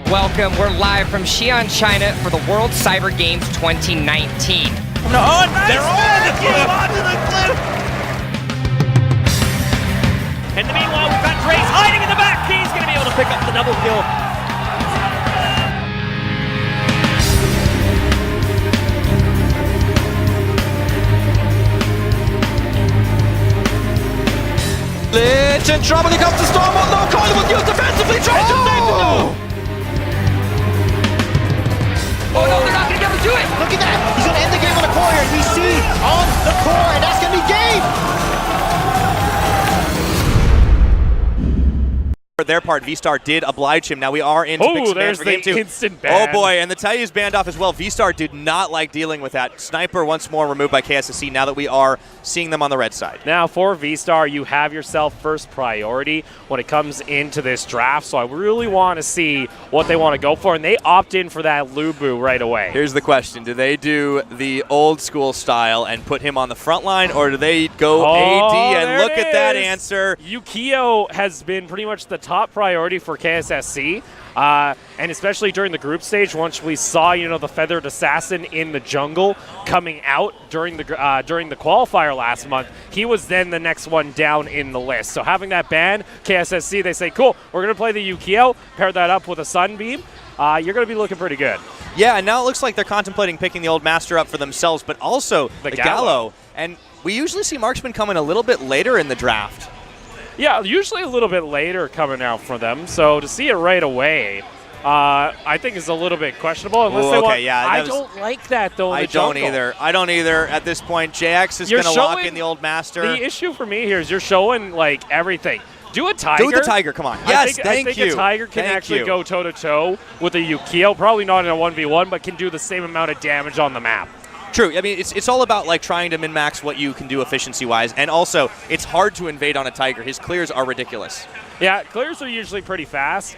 Welcome. We're live from Xi'an, China for the World Cyber Games 2019. No, oh, nice. They're all on the cliff! Onto the cliff! In the meanwhile, we've got Drace hiding in the back. He's going to be able to pick up the double kill. Lich in trouble, he comes to Storm, what no coil was used defensively, tries to save the goal! Oh no, they're not going to be able to do it! Look at that! He's going to end the game on a core here. We see on the core, and that's going to be game! For their part, VSTAR did oblige him. Now we are into Pixie there's for game the 2. instant ban. Oh boy, and the Taiyu's banned off as well. VSTAR did not like dealing with that. Sniper once more removed by KSSC now that we are seeing them on the red side. Now for VSTAR, you have yourself first priority when it comes into this draft, so I really want to see what they want to go for, and they opt in for that Lubu right away. Here's the question. Do they do the old school style and put him on the front line, or do they go AD and look at that answer? Yukio has been pretty much the top priority for KSSC, and especially during the group stage, once we saw, the feathered assassin in the jungle coming out during the qualifier last month, he was then the next one down in the list. So having that ban, KSSC, they say, cool, we're going to play the Yukio, pair that up with a Sunbeam, you're going to be looking pretty good. Yeah, and now it looks like they're contemplating picking the old master up for themselves, but also the Gallo. And we usually see marksman coming a little bit later in the draft. Yeah, usually a little bit later coming out for them. So to see it right away, I think is a little bit questionable. Unless they want. Yeah, I don't like that though. I don't either. I don't either. At this point, JX is going to lock in the old master. The issue for me here is you're showing like everything. Do a Tiger. Do the Tiger, come on. Yes, I think a Tiger can actually go toe-to-toe with a Yukio. Probably not in a 1v1, but can do the same amount of damage on the map. True. I mean, it's all about like trying to min-max what you can do efficiency-wise, and also it's hard to invade on a Tiger. His clears are ridiculous. Yeah, clears are usually pretty fast.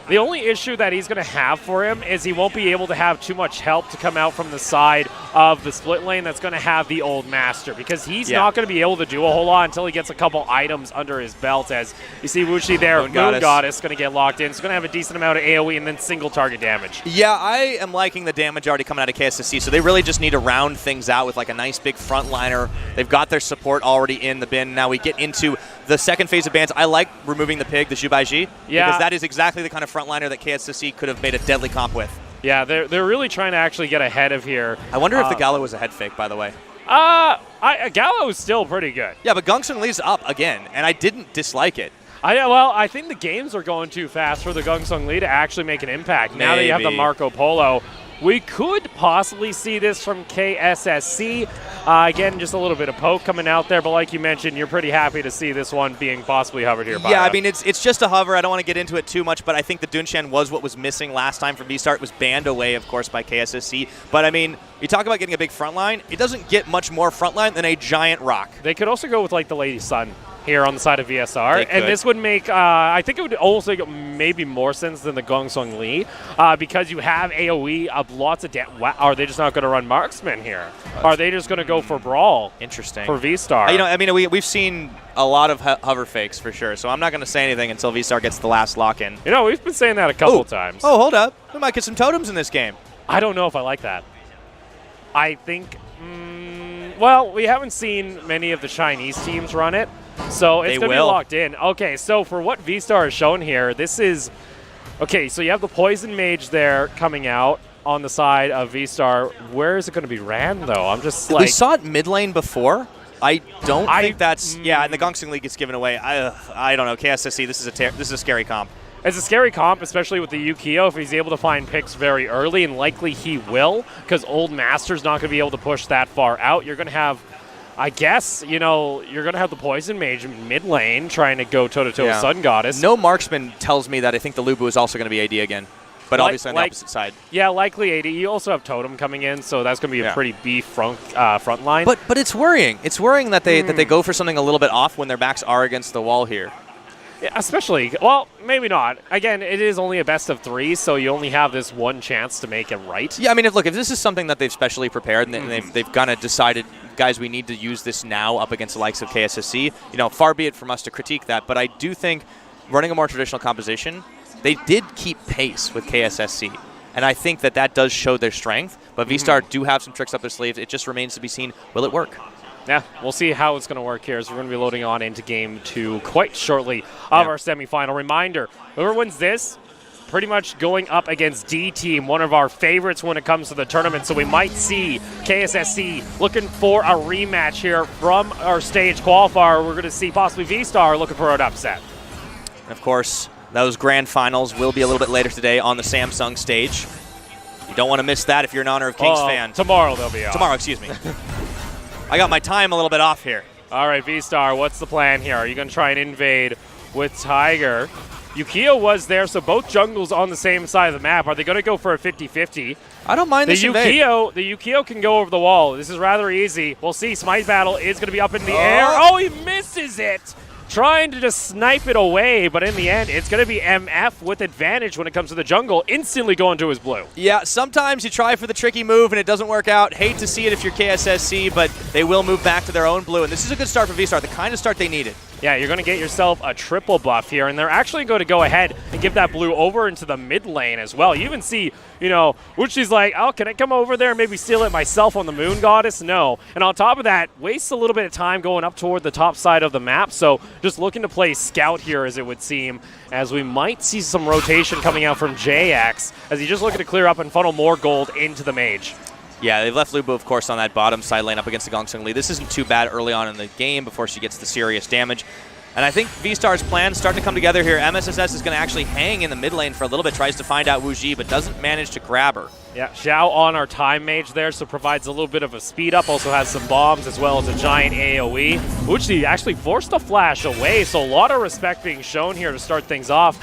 The only issue that he's going to have for him is he won't be able to have too much help to come out from the side of the split lane that's going to have the old master, because he's not going to be able to do a whole lot until he gets a couple items under his belt. As you see Wuxi there, Moon Goddess going to get locked in. It's going to have a decent amount of AoE and then single target damage. Yeah, I am liking the damage already coming out of KSSC, so they really just need to round things out with like a nice big frontliner. They've got their support already in the bin. Now we get into the second phase of bans. I like removing the pig, the Zhubaiji, because that is exactly the kind of frontliner that KSSC could have made a deadly comp with. Yeah, they're really trying to actually get ahead of here. I wonder if the Gallo was a head fake, by the way. Gallo is still pretty good. Yeah, but Gungsung Lee's up again, and I didn't dislike it. I think the games are going too fast for the Gungsung Lee to actually make an impact. Now that you have the Marco Polo, we could possibly see this from KSSC. Again, just a little bit of poke coming out there, but like you mentioned, you're pretty happy to see this one being possibly hovered here by I mean, it's just a hover. I don't want to get into it too much, but I think the Dunshan was what was missing last time from VSTAR. It was banned away, of course, by KSSC. But, I mean, you talk about getting a big front line. It doesn't get much more front line than a giant rock. They could also go with, like, the Lady Sun here on the side of VSR, and this would make, I think it would also make maybe more sense than the Gungsung Lee, because you have AoE of lots of damage. Are they just not going to run marksman here? Are they just going to go for brawl? Interesting. For VSTAR. I mean, we've seen a lot of hover fakes for sure, so I'm not going to say anything until VSTAR gets the last lock-in. We've been saying that a couple times. Oh, hold up. We might get some totems in this game. I don't know if I like that. I think, well, we haven't seen many of the Chinese teams run it. So it's going to be locked in. Okay, so for what VSTAR has shown here, this is... Okay, so you have the Poison Mage there coming out on the side of VSTAR. Where is it going to be ran, though? I'm just like... We saw it mid lane before. I don't think that's... Yeah, and the Gungsung League gets given away. I don't know. KSSC, this is a scary comp. It's a scary comp, especially with the Yukio, if he's able to find picks very early, and likely he will, because Old Master's not going to be able to push that far out. You're going to have... I guess, you're going to have the Poison Mage mid lane trying to go toe-to-toe with Sun Goddess. No marksman tells me that I think the Lubu is also going to be AD again, but obviously on the opposite side. Yeah, likely AD. You also have Totem coming in, so that's going to be a pretty beef front line. But it's worrying. It's worrying that they go for something a little bit off when their backs are against the wall here. Yeah, especially, well, maybe not. Again, it is only a best of 3, so you only have this one chance to make it right. Yeah, I mean, if this is something that they've specially prepared and they've kind of decided, guys, we need to use this now up against the likes of KSSC, far be it from us to critique that, but I do think running a more traditional composition they did keep pace with KSSC. And I think that does show their strength. But VSTAR do have some tricks up their sleeves. It just remains to be seen. Will it work? Yeah, we'll see how it's going to work here as we're going to be loading on into Game 2 quite shortly of our semifinal. Reminder, whoever wins this, pretty much going up against D-Team, one of our favorites when it comes to the tournament. So we might see KSSC looking for a rematch here from our stage qualifier. We're going to see possibly VSTAR looking for an upset. And of course, those grand finals will be a little bit later today on the Samsung stage. You don't want to miss that if you're an Honor of Kings fan. Tomorrow they'll be on. Tomorrow, excuse me. I got my time a little bit off here. All right, VSTAR, what's the plan here? Are you going to try and invade with Tiger? Yukio was there, so both jungles on the same side of the map. Are they going to go for a 50-50? I don't mind this invade. The Yukio can go over the wall. This is rather easy. We'll see. Smite Battle is going to be up in the air. Oh, he misses it. Trying to just snipe it away, but in the end, it's going to be MF with advantage when it comes to the jungle, instantly going to his blue. Yeah, sometimes you try for the tricky move and it doesn't work out. Hate to see it if you're KSSC, but they will move back to their own blue. And this is a good start for VSTAR, the kind of start they needed. Yeah, you're going to get yourself a triple buff here, and they're actually going to go ahead and give that blue over into the mid lane as well. You even see, Wuchi's like, oh, can I come over there and maybe steal it myself on the Moon Goddess? No. And on top of that, wastes a little bit of time going up toward the top side of the map, so just looking to play scout here, as it would seem, as we might see some rotation coming out from JX, as he's just looking to clear up and funnel more gold into the mage. Yeah, they've left Lubu, of course, on that bottom side lane up against the Gongsung Lee. This isn't too bad early on in the game before she gets the serious damage. And I think VSTAR's plan starting to come together here. MSSS is going to actually hang in the mid lane for a little bit, tries to find out Wu Ji, but doesn't manage to grab her. Yeah, Xiao on our time mage there, so provides a little bit of a speed up, also has some bombs as well as a giant AoE. Wuchi actually forced the flash away, so a lot of respect being shown here to start things off.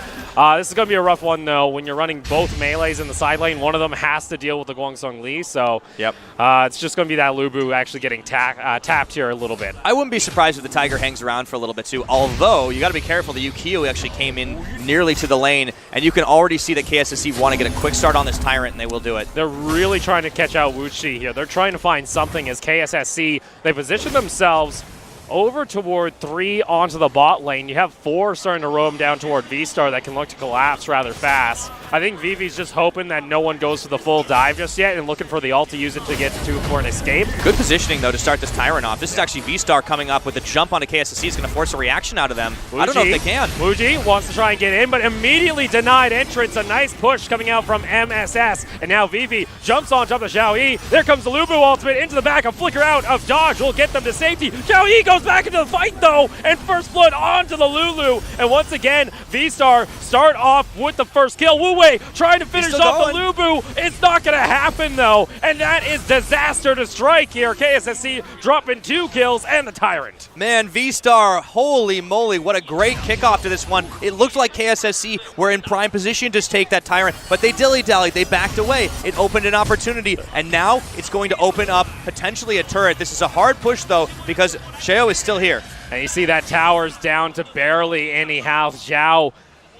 This is going to be a rough one, though. When you're running both melees in the side lane, one of them has to deal with the Guangsong Lee, so it's just going to be that Lubu actually getting tapped here a little bit. I wouldn't be surprised if the Tiger hangs around for a little bit, too, although you got to be careful. The Yukio actually came in nearly to the lane, and you can already see that KSSC want to get a quick start on this Tyrant, and they will do it. They're really trying to catch out Wuchi here. They're trying to find something as KSSC, they position themselves over toward 3 onto the bot lane. You have 4 starting to roam down toward VSTAR that can look to collapse rather fast. I think Vivi's just hoping that no one goes to the full dive just yet and looking for the ult to use it to get to for an escape. Good positioning, though, to start this Tyrant off. This is actually VSTAR coming up with a jump onto KSSC. It's going to force a reaction out of them. I don't know if they can. Wuji wants to try and get in, but immediately denied entrance. A nice push coming out from MSS. And now Vivi jumps on top of Xiao Yi. There comes the Lubu ultimate into the back. A flicker out of dodge will get them to safety. Xiao Yi goes back into the fight, though, and first blood onto the Lulu. And once again, VSTAR start off with the first kill. Wu Wei trying to finish off the Lubu. It's not going to happen, though. And that is disaster to strike here. KSSC dropping 2 kills and the Tyrant. Man, VSTAR, holy moly, what a great kickoff to this one. It looked like KSSC were in prime position to take that Tyrant, but they dilly-dallied. They backed away. It opened an opportunity, and now it's going to open up potentially a turret. This is a hard push, though, because Xiao is still here. And you see that tower's down to barely any health. Xiao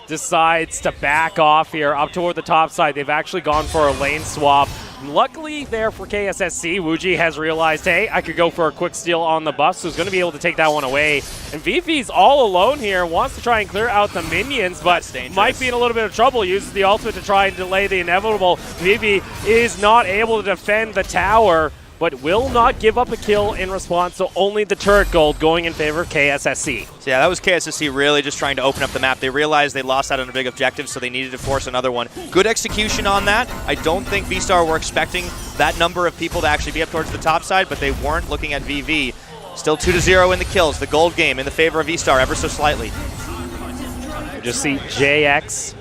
decides to back off here up toward the top side. They've actually gone for a lane swap. Luckily there for KSSC, Wuji has realized, hey, I could go for a quick steal on the buff, so he's going to be able to take that one away. And Vivi's all alone here, wants to try and clear out the minions, but might be in a little bit of trouble. Uses the ultimate to try and delay the inevitable. Vivi is not able to defend the tower, but will not give up a kill in response, so only the turret gold going in favor of KSSC. So yeah, that was KSSC really just trying to open up the map. They realized they lost out on a big objective, so they needed to force another one. Good execution on that. I don't think VSTAR were expecting that number of people to actually be up towards the top side, but they weren't looking at VV. Still 2-0 in the kills, the gold game in the favor of VSTAR ever so slightly. You just see JX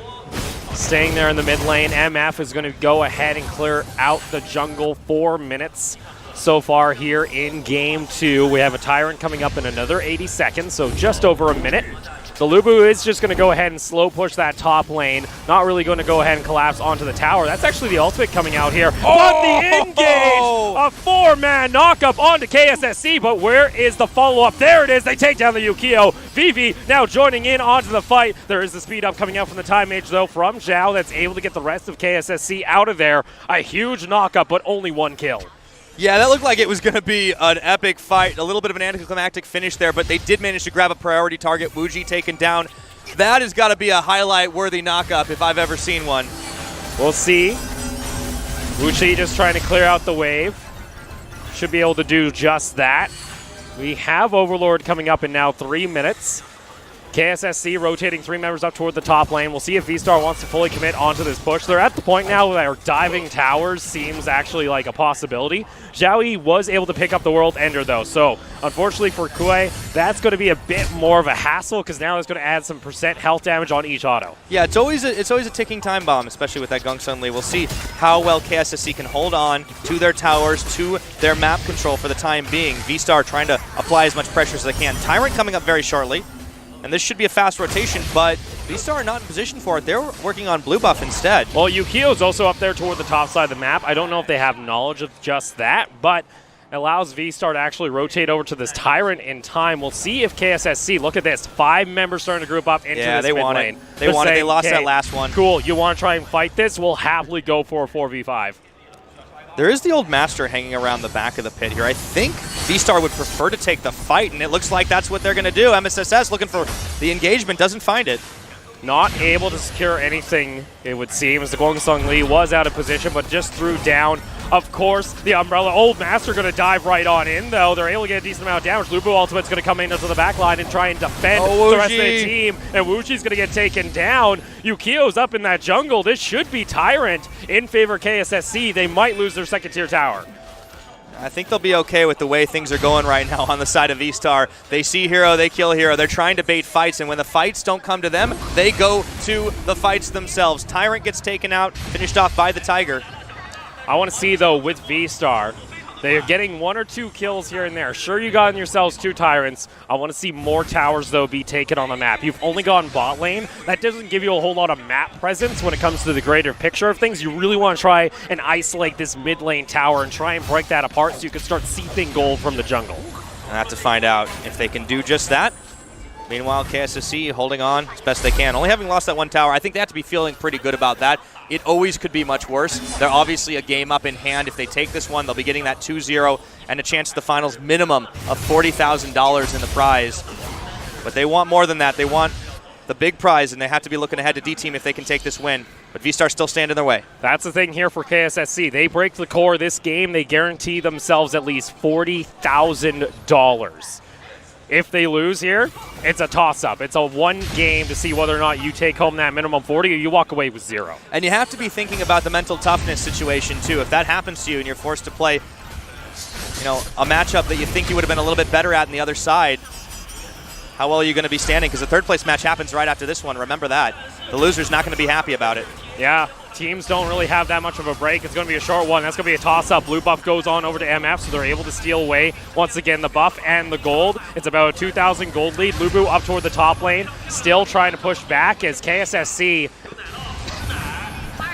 staying there in the mid lane. MF is going to go ahead and clear out the jungle. 4 minutes so far here in Game 2. We have a Tyrant coming up in another 80 seconds, so just over a minute. The Lubu is just going to go ahead and slow push that top lane. Not really going to go ahead and collapse onto the tower. That's actually the ultimate coming out here. But the engage! A 4-man knockup onto KSSC, but where is the follow-up? There it is. They take down the Yukio. Vivi now joining in onto the fight. There is the speed up coming out from the time mage, though, from Xiao that's able to get the rest of KSSC out of there. A huge knockup, but only 1 kill. Yeah, that looked like it was going to be an epic fight. A little bit of an anticlimactic finish there, but they did manage to grab a priority target. Wuji taken down. That has got to be a highlight-worthy knockup if I've ever seen one. We'll see. WCG just trying to clear out the wave. Should be able to do just that. We have Overlord coming up in now 3 minutes. KSSC rotating 3 members up toward the top lane. We'll see if VSTAR wants to fully commit onto this push. They're at the point now where diving towers seems actually like a possibility. Xi'an was able to pick up the World Ender though, so unfortunately for Kue, that's going to be a bit more of a hassle because now it's going to add some % health damage on each auto. Yeah, it's always a ticking time bomb, especially with that Gongsun Lee. We'll see how well KSSC can hold on to their towers, to their map control for the time being. VSTAR trying to apply as much pressure as they can. Tyrant coming up very shortly. And this should be a fast rotation, but VSTAR are not in position for it. They're working on blue buff instead. Well, Yukio's also up there toward the top side of the map. I don't know if they have knowledge of just that, but it allows VSTAR to actually rotate over to this Tyrant in time. We'll see if KSSC, look at this, 5 members starting to group up into this mid lane. They want it. They lost that last one. Cool, you want to try and fight this? We'll happily go for a 4v5. There is the old Master hanging around the back of the pit here. I think VSTAR would prefer to take the fight, and it looks like that's what they're going to do. MSSS looking for the engagement, doesn't find it. Not able to secure anything, it would seem, as the Gongsun Lee was out of position, but just threw down. Of course, the Umbrella Old Master going to dive right on in, though. They're able to get a decent amount of damage. Lubu Ultimate's going to come in into the back line and try and defend the rest of the team. And Wuchi's going to get taken down. Yukio's up in that jungle. This should be Tyrant in favor of KSSC. They might lose their second-tier tower. I think they'll be okay with the way things are going right now on the side of VSTAR. They see Hero, they kill Hero. They're trying to bait fights, and when the fights don't come to them, they go to the fights themselves. Tyrant gets taken out, finished off by the Tiger. I want to see, though, with VSTAR, they're getting 1 or 2 kills here and there. Sure, you got yourselves 2 Tyrants. I want to see more towers, though, be taken on the map. You've only gone bot lane. That doesn't give you a whole lot of map presence when it comes to the greater picture of things. You really want to try and isolate this mid lane tower and try and break that apart so you can start seeping gold from the jungle. I have to find out if they can do just that. Meanwhile, KSSC holding on as best they can. Only having lost that 1 tower, I think they have to be feeling pretty good about that. It always could be much worse. They're obviously a game up in hand. If they take this one, they'll be getting that 2-0 and a chance at the finals minimum of $40,000 in the prize. But they want more than that. They want the big prize, and they have to be looking ahead to D-Team if they can take this win. But VSTAR still stand in their way. That's the thing here for KSSC. They break the core this game, they guarantee themselves at least $40,000. If they lose here, it's a toss-up. It's a 1 game to see whether or not you take home that minimum 40 or you walk away with 0. And you have to be thinking about the mental toughness situation, too. If that happens to you and you're forced to play, a matchup that you think you would have been a little bit better at on the other side, how well are you going to be standing? Because the 3rd place match happens right after this one. Remember that. The loser's not going to be happy about it. Yeah, teams don't really have that much of a break. It's going to be a short one. That's going to be a toss-up. Blue buff goes on over to MF, so they're able to steal away, once again, the buff and the gold. It's about a 2,000 gold lead. Lubu up toward the top lane, still trying to push back as KSSC.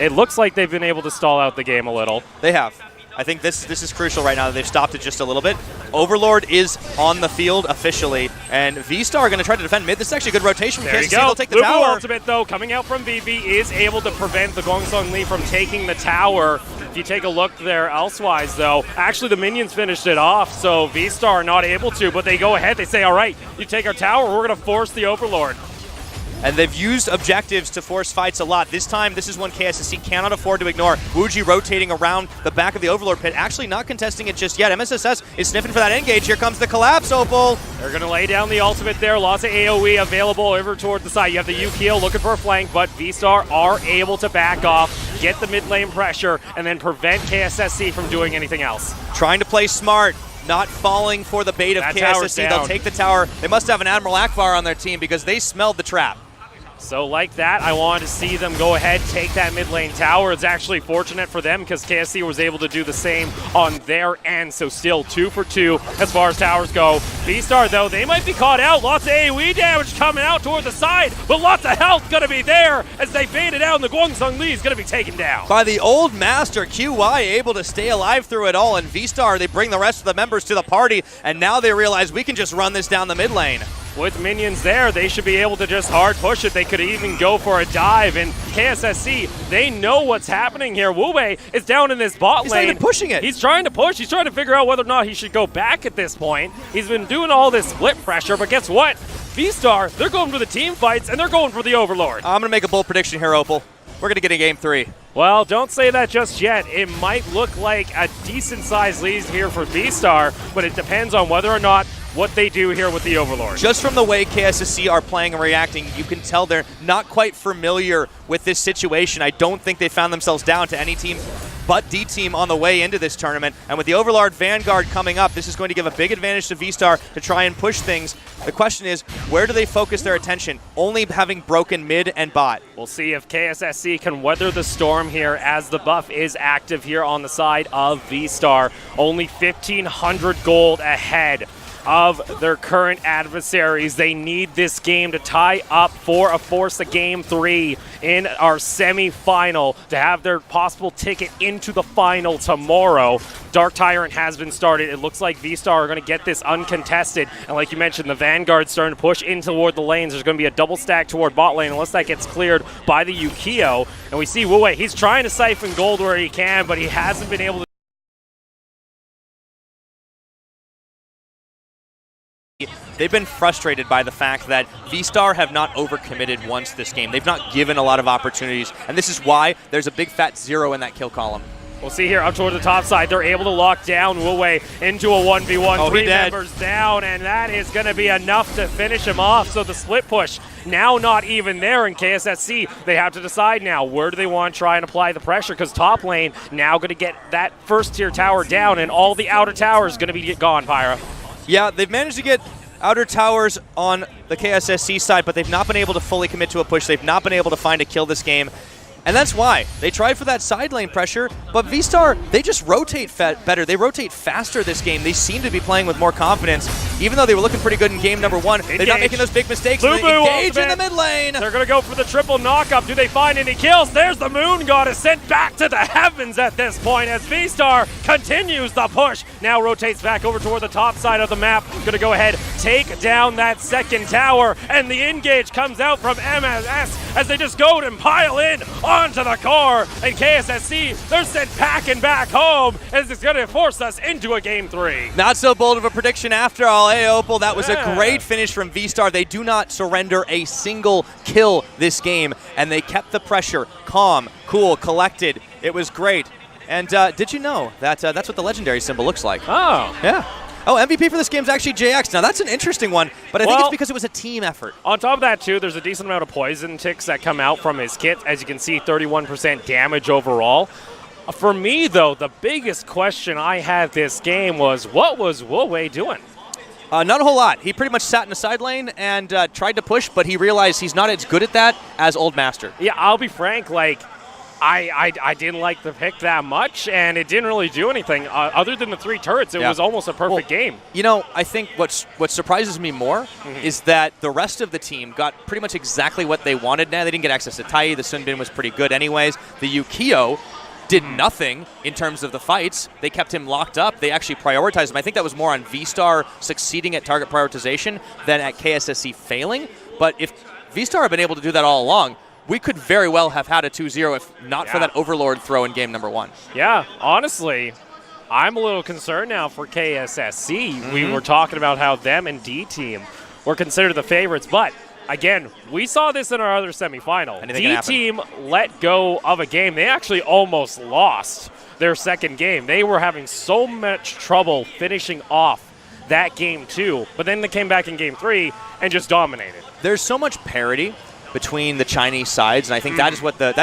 It looks like they've been able to stall out the game a little. They have. I think this is crucial right now that they've stopped it just a little bit. Overlord is on the field officially, and VSTAR are going to try to defend mid. This is actually a good rotation. There you go. They'll take the Lubu tower. Ultimate, though, coming out from VV is able to prevent the Gongsun Lee from taking the tower. If you take a look there elsewise, though, actually the minions finished it off, so VSTAR are not able to, but they go ahead. They say, all right, you take our tower, we're going to force the Overlord. And they've used objectives to force fights a lot. This time, this is one KSSC cannot afford to ignore. Wuji rotating around the back of the Overlord pit, actually not contesting it just yet. MSSS is sniffing for that engage. Here comes the collapse, Opal. They're going to lay down the ultimate there. Lots of AoE available over toward the side. You have the Yukio looking for a flank, but VSTAR are able to back off, get the mid lane pressure, and then prevent KSSC from doing anything else. Trying to play smart. Not falling for the bait of KSSC. They'll take the tower. They must have an Admiral Akbar on their team because they smelled the trap. So like that, I wanted to see them go ahead, take that mid lane tower. It's actually fortunate for them because KSC was able to do the same on their end. So still 2 for 2 as far as towers go. VSTAR, though, they might be caught out. Lots of AoE damage coming out toward the side, but lots of health going to be there as they bait it out, and the Gongsun Lee is going to be taken down. By the old master, QY able to stay alive through it all, and VSTAR, they bring the rest of the members to the party, and now they realize we can just run this down the mid lane. With minions there, they should be able to just hard push it. They could even go for a dive. And KSSC, they know what's happening here. Wu-Wei is down in this bot lane. He's not even pushing it. He's trying to push. He's trying to figure out whether or not he should go back at this point. He's been doing all this split pressure, but guess what? VSTAR, they're going for the team fights, and they're going for the Overlord. I'm going to make a bold prediction here, Opal. We're going to get a game 3. Well, don't say that just yet. It might look like a decent-sized lead here for VSTAR, but it depends on whether or not what they do here with the Overlord. Just from the way KSSC are playing and reacting, you can tell they're not quite familiar with this situation. I don't think they found themselves down to any team but D-Team on the way into this tournament. And with the Overlord Vanguard coming up, this is going to give a big advantage to VSTAR to try and push things. The question is, where do they focus their attention? Only having broken mid and bot. We'll see if KSSC can weather the storm here as the buff is active here on the side of VSTAR. Only 1,500 gold ahead of their current adversaries. They need this game to tie up for a force of game 3 in our semi-final to have their possible ticket into the final tomorrow. Dark Tyrant has been started. It looks like VSTAR are going to get this uncontested. And like you mentioned, the Vanguard's starting to push in toward the lanes. There's going to be a double stack toward bot lane unless that gets cleared by the Yukio. And we see Wu Wei. He's trying to siphon gold where he can, but he hasn't been able to. They've been frustrated by the fact that VSTAR have not overcommitted once this game. They've not given a lot of opportunities, and this is why there's a big fat 0 in that kill column. We'll see here up toward the top side. They're able to lock down Wu Wei into a 1v1. Oh, 3 members down, and that is going to be enough to finish him off. So the split push now not even there in KSSC. They have to decide now, where do they want to try and apply the pressure? Because top lane now going to get that first tier tower down, and all the outer towers going to be gone, Pyra. Yeah, they've managed to get outer towers on the KSSC side, but they've not been able to fully commit to a push. They've not been able to find a kill this game. And that's why. They tried for that side lane pressure, but VSTAR, they just rotate better. They rotate faster this game. They seem to be playing with more confidence. Even though they were looking pretty good in game number 1, they're not making those big mistakes. They engage in the mid lane. They're going to go for the triple knockup. Do they find any kills? There's the Moon Goddess sent back to the heavens at this point as VSTAR continues the push. Now rotates back over toward the top side of the map. Going to go ahead, take down that second tower, and the engage comes out from MSS as they just go and pile in onto the core, and KSSC, they're sent packing back home as it's going to force us into a game 3. Not so bold of a prediction after all. Hey, Opal, that was a great finish from VSTAR. They do not surrender a single kill this game, and they kept the pressure calm, cool, collected. It was great. And did you know that that's what the legendary symbol looks like? Oh. Yeah. Oh, MVP for this game is actually JX. Now, that's an interesting one, but I think it's because it was a team effort. On top of that, too, there's a decent amount of poison ticks that come out from his kit. As you can see, 31% damage overall. For me, though, the biggest question I had this game was, what was Wu Wei doing? Not a whole lot. He pretty much sat in the side lane and tried to push, but he realized he's not as good at that as Old Master. Yeah, I'll be frank, like, I didn't like the pick that much, and it didn't really do anything. Other than the 3 turrets, it was almost a perfect game. You know, I think what surprises me more is that the rest of the team got pretty much exactly what they wanted. Now, they didn't get access to Tai. The Sunbin was pretty good anyways. The Yukio did nothing in terms of the fights. They kept him locked up. They actually prioritized him. I think that was more on VSTAR succeeding at target prioritization than at KSSC failing. But if VSTAR had been able to do that all along, we could very well have had a 2-0 if not for that Overlord throw in game number 1. Yeah, honestly, I'm a little concerned now for KSSC. We were talking about how them and D-Team were considered the favorites, but again, we saw this in our other semifinal. D-Team let go of a game. They actually almost lost their second game. They were having so much trouble finishing off that game 2, but then they came back in game 3 and just dominated. There's so much parity between the Chinese sides, and I think that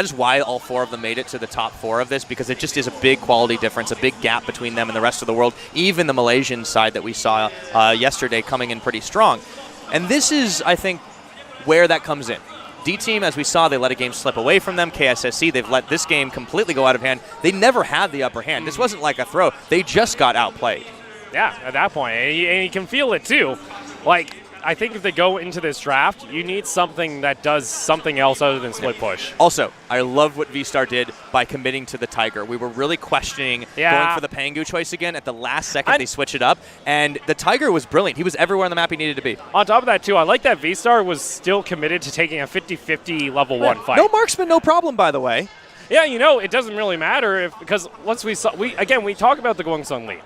is why all 4 of them made it to the top 4 of this, because it just is a big quality difference, a big gap between them and the rest of the world, even the Malaysian side that we saw yesterday coming in pretty strong. And this is, I think, where that comes in. D-Team, as we saw, they let a game slip away from them. KSSC, they've let this game completely go out of hand. They never had the upper hand. This wasn't like a throw. They just got outplayed. Yeah, at that point, and you can feel it too. Like, I think if they go into this draft, you need something that does something else other than split push. Also, I love what VSTAR did by committing to the Tiger. We were really questioning going for the Pangu choice again. At the last second, they switch it up, and the Tiger was brilliant. He was everywhere on the map he needed to be. On top of that, too, I like that VSTAR was still committed to taking a 50-50 level 1 fight. No marksman, no problem, by the way. Yeah, you know, it doesn't really matter because once we talk about the Guangsun Li.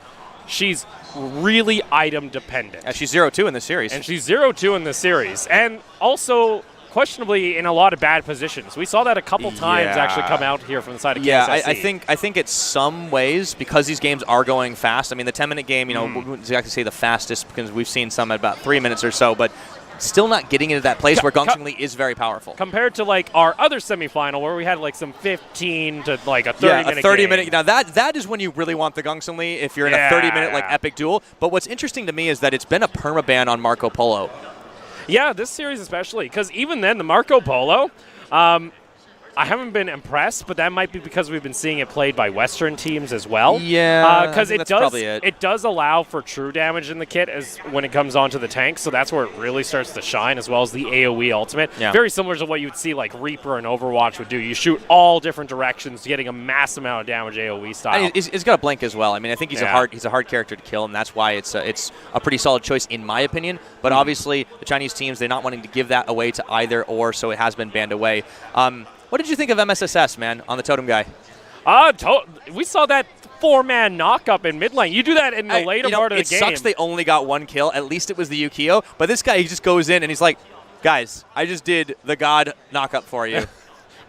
she's really item dependent. Yeah, she's 0-2 in the series. And she's 0-2 in the series. And also questionably in a lot of bad positions. We saw that a couple times actually come out here from the side of KSSC. Yeah, I think it's some ways, because these games are going fast. I mean, the 10-minute game, we wouldn't exactly say the fastest, because we've seen some at about 3 minutes or so, but still not getting into that place where Gongsun Li is very powerful. Compared to like our other semifinal where we had like some 15 to like a 30-minute a 30-minute. Now that is when you really want the Gongsun Li, if you're in a 30-minute like epic duel. But what's interesting to me is that it's been a permaban on Marco Polo. Yeah, this series especially, because even then, the Marco Polo, I haven't been impressed, but that might be because we've been seeing it played by Western teams as well. Yeah, because it does allow for true damage in the kit as when it comes onto the tank, so that's where it really starts to shine, as well as the AoE ultimate. Yeah. Very similar to what you would see like Reaper and Overwatch would do. You shoot all different directions, getting a mass amount of damage AoE style. And he's got a blink as well. I mean, I think he's a hard character to kill, and that's why it's a pretty solid choice in my opinion. But obviously, the Chinese teams, they're not wanting to give that away to either or, so it has been banned away. What did you think of MSSS, man, on the totem guy? We saw that 4-man knock-up in mid lane. You do that in the later part of the game. It sucks they only got one kill. At least it was the Yukio. But this guy, he just goes in and he's like, guys, I just did the God knock-up for you.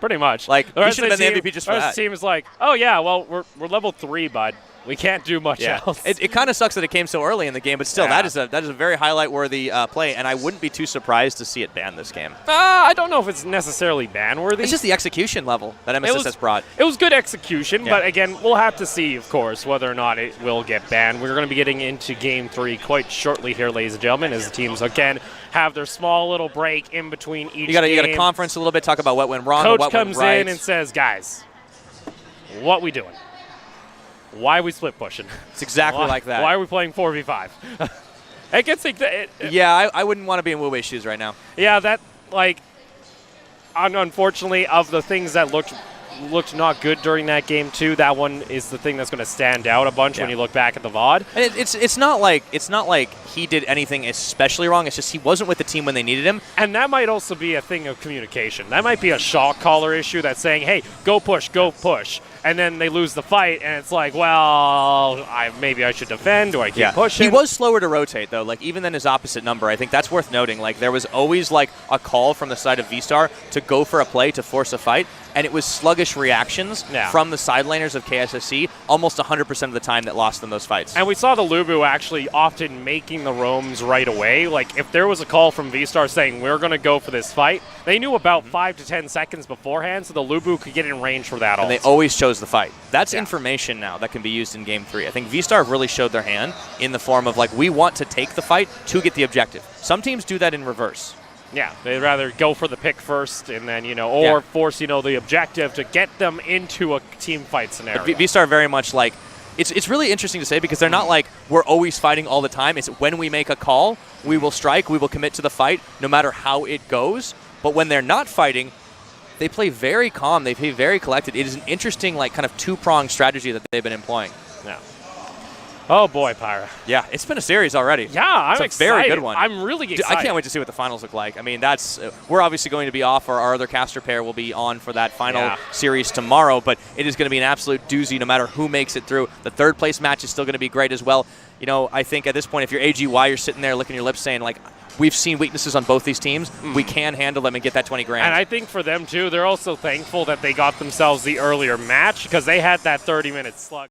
Pretty much. Like, he should have been the MVP just for that. The team is like, oh, yeah, well, we're level 3, bud. We can't do much else. It kind of sucks that it came so early in the game, but still, that is a very highlight-worthy play, and I wouldn't be too surprised to see it banned this game. I don't know if it's necessarily ban-worthy. It's just the execution level that MSSS brought. It was good execution, but again, we'll have to see, of course, whether or not it will get banned. We're going to be getting into Game 3 quite shortly here, ladies and gentlemen, as the teams, again, have their small little break in between each game. You got a conference a little bit, talk about what went wrong and what went right. Coach comes in and says, guys, what we doing? Why are we split pushing? It's exactly like that. Why are we playing 4v5? It gets I wouldn't want to be in Wu Wei's shoes right now. Yeah, that, like, unfortunately, of the things that looked not good during that game too, that one is the thing that's going to stand out a bunch when you look back at the VOD. And it's not like he did anything especially wrong. It's just he wasn't with the team when they needed him. And that might also be a thing of communication. That might be a shock collar issue that's saying, hey, go push. And then they lose the fight, and it's like, well, maybe I should defend, or I keep pushing. He was slower to rotate, though, like even than his opposite number. I think that's worth noting. Like there was always like a call from the side of VSTAR to go for a play to force a fight, and it was sluggish reactions from the side laners of KSSC almost 100% of the time that lost them those fights. And we saw the Lubu actually often making the roams right away. Like if there was a call from VSTAR saying we're going to go for this fight, they knew about 5 to 10 seconds beforehand, so the Lubu could get in range for that. And they always chose the fight. That's information now that can be used in Game 3. I think VSTAR really showed their hand in the form of like, we want to take the fight to get the objective. Some teams do that in reverse. Yeah, they'd rather go for the pick first and then, or force, the objective to get them into a team fight scenario. But VSTAR very much like, it's really interesting to say because they're not like, we're always fighting all the time. It's when we make a call, we will strike, we will commit to the fight, no matter how it goes. But when they're not fighting, they play very calm. They play very collected. It is an interesting, like, kind of two-pronged strategy that they've been employing. Yeah. Oh, boy, Pyra. Yeah, it's been a series already. Yeah, I'm excited. Very good one. I'm really excited. I can't wait to see what the finals look like. I mean, we're obviously going to be off, or our other caster pair will be on for that final series tomorrow, but it is going to be an absolute doozy no matter who makes it through. The third-place match is still going to be great as well. I think at this point, if you're AGY, you're sitting there licking your lips saying, like, we've seen weaknesses on both these teams. We can handle them and get that 20 grand. And I think for them, too, they're also thankful that they got themselves the earlier match because they had that 30-minute slug.